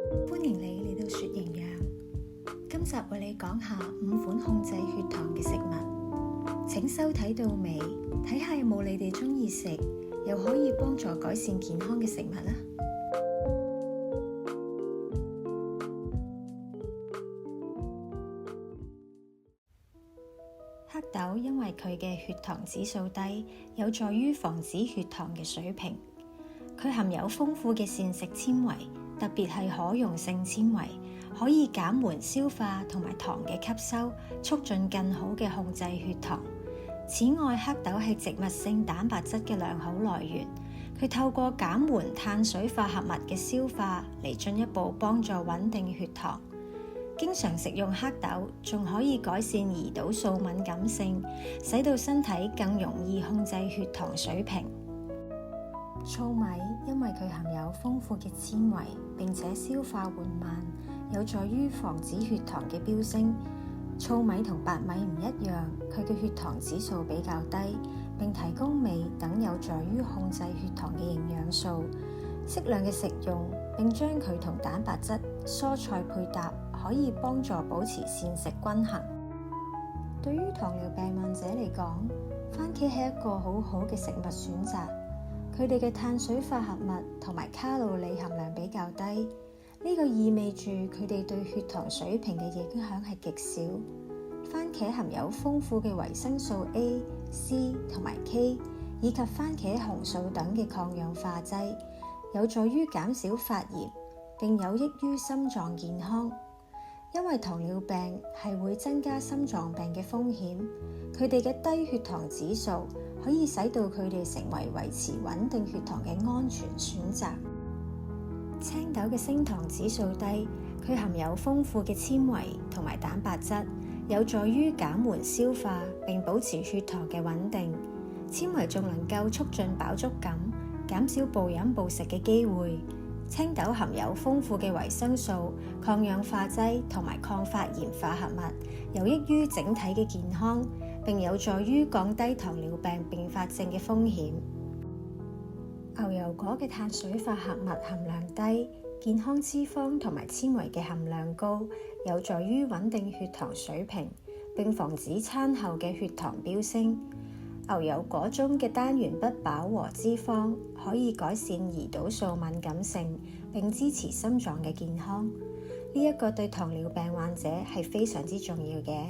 歡迎你嚟到說營養。今集為你講下5款控制血糖嘅食物，請收睇到尾，睇下有冇你哋中意食又可以幫助改善健康嘅食物啦。黑豆因為佢嘅血糖指數低，有助於防止血糖嘅水平。佢含有豐富嘅膳食纖維，特別係可溶性纖維，可以減緩消化同埋糖嘅吸收，促進更好嘅控制血糖。此外，黑豆係植物性蛋白質嘅良好來源，佢透過減緩碳水化合物嘅消化嚟進一步幫助穩定血糖。經常食用黑豆仲可以改善胰島素敏感性，使到身體更容易控制血糖水平。糙米因為佢含有豐富嘅纖維，並且消化緩慢，有助於防止血糖嘅飆升。糙米同白米唔一樣，佢嘅血糖指數比較低，並提供鎂等有助於控制血糖嘅營養素。適量嘅食用，並將佢同蛋白質、蔬菜配搭，可以幫助保持膳食均衡。對於糖尿病患者嚟講，番茄係一個好好嘅食物選擇。佢哋嘅碳水化合物同埋卡路里含量比較低，呢個意味住佢哋對血糖水平嘅影響係極少。番茄含有豐富嘅維生素 A、C 同埋 K， 以及番茄紅素等嘅抗氧化劑，有助於減少發炎，並有益於心臟健康。因為糖尿病係會增加心臟病嘅風險，佢哋嘅低血糖指數可以使到佢哋成為維持穩定血糖嘅安全選擇。青豆嘅升糖指數低，佢含有豐富嘅纖維同埋蛋白質，有助於減緩消化並保持血糖嘅穩定。纖維仲能夠促進飽足感，減少暴飲暴食嘅機會。青豆含有豐富嘅維生素、抗氧化劑同埋抗發炎化合物，有益於整體嘅健康，並有助於降低糖尿病併發症嘅風險。牛油果嘅碳水化合物含量低，健康脂肪同埋纖維嘅含量高，有助於穩定血糖水平，並防止餐後嘅血糖飆升。牛油果中嘅單元不飽和脂肪可以改善胰島素敏感性，並支持心臟嘅健康。呢一個對糖尿病患者係非常之重要嘅。